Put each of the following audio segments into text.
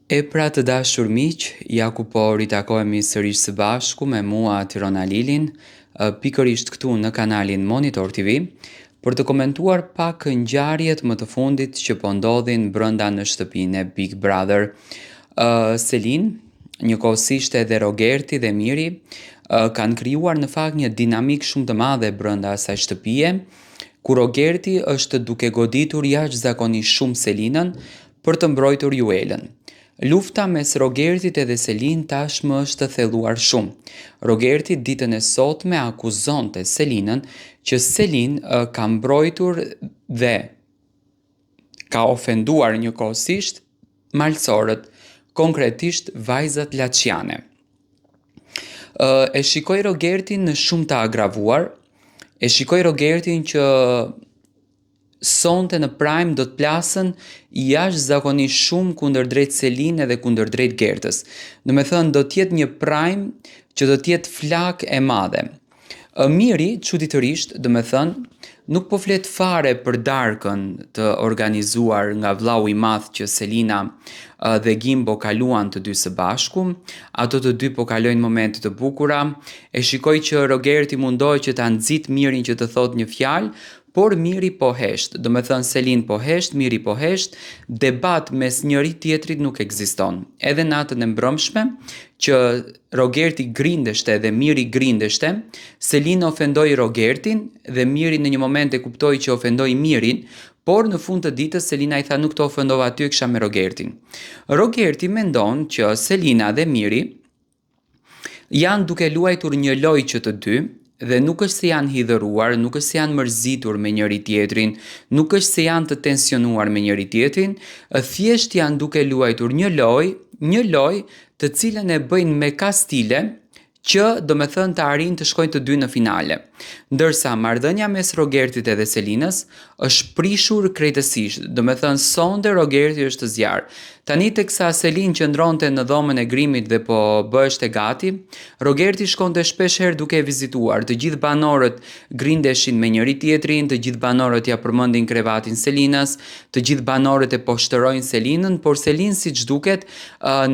E pra të dashur miq, ja ku po ritakohemi sërish së bashku me mua Tirona Lilin, pikërisht këtu në kanalin Monitor TV, për të komentuar pak ngjarjet më të fundit që po ndodhin brenda në shtëpinë e Big Brother. Selin, njëkohësisht edhe Rogerti dhe Miri, kanë krijuar në fakt një dinamik shumë të madhe brenda asaj shtëpie, ku Rogerti është duke goditur jashtëzakonisht shumë Selinën për të mbrojtur Juelën. Lufta mes Rogertit edhe Selin tashmë është thelluar shumë. Rogerti ditën e sotme akuzonte Selinën që Selin ka mbrojtur dhe ka ofenduar njëkohësisht malsorët, konkretisht vajzat laçiane. E shikoj Rogertin në shumë të agravuar, e shikoj Rogertin që sonte në Prime do të plasën jashtëzakonisht shumë kundërdrejt Selin edhe kundërdrejt Gertës. Do me thënë do t'jetë një Prime që do t'jetë flak e madhe. Miri, çuditërisht, do me thënë, nuk po flet fare për darkën të organizuar nga vllau i madh që Selina dhe Gimbo kaluan të dy së bashku. Ato të dy po kalojnë momente të bukura. E shikoj që Rogerti mundohet që ta nxit Mirin që të thotë një fjalë, por Miri po hesht, do me thënë Selin po hesht, Miri po hesht, debat mes njëri tjetrit nuk ekziston. Edhe natën e mbrëmshme, që Rogerti grindeshte dhe Miri grindeshte, Selin ofendoi Rogertin dhe Miri në një moment e kuptoi që ofendoi Mirin, por në fund të ditës Selina i tha nuk të ofendova ty, kisha me Rogertin. Rogerti mendon që Selina dhe Miri janë duke luajtur një lojë që të dy, dhe nuk është se janë hidhëruar, nuk është se janë mërzitur me njëri tjetrin, nuk është se janë të tensionuar me njëri tjetrin, thjesht janë duke luajtur një lojë të cilën e bëjnë me kastile që do me thënë të arrijnë të shkojnë të dy në finale. Ndërsa marrëdhënia mes Rogertit edhe Selinës është prishur krejtësisht, do me thënë sonde Rogerti është zjarr. Tani teksa Selin qëndronte në dhomën e grimit dhe po bëheshte gati, Rogerti shkonte shpesh herë duke e vizituar. Të gjithë banorët grindeshin me njëri tjetrin, të gjithë banorët ja përmendin krevatin Selinës, të gjithë banorët e poshtërojnë Selinën, por Selin siç duket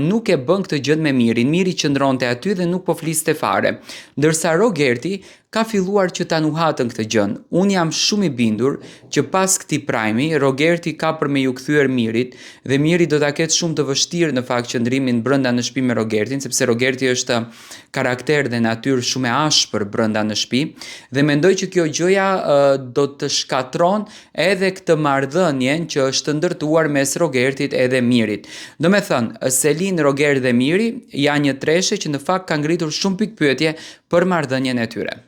nuk e bën këtë gjë me Mirin. Miri qëndronte aty dhe nuk po fliste fare. Ndërsa Rogerti ka filluar që ta nuhatën këtë gjën. Unë jam shumë i bindur që pas këtij prajmi, Rogerti ka për me ju kthyer Mirit dhe Miri do ta ketë shumë të vështirë në fakt qëndrimin brenda në shtëpi me Rogertin, sepse Rogerti është karakter dhe natyrë shumë e ashpër brenda në shtëpi dhe mendoj që kjo gjëja do të shkatron edhe këtë marrëdhënien që është ndërtuar mes Rogertit edhe Mirit. Do me thënë, Selin, Rogert dhe Miri janë një treshe që në fakt ka ngritur shumë pikpyetje për marrëdhënien e tyre.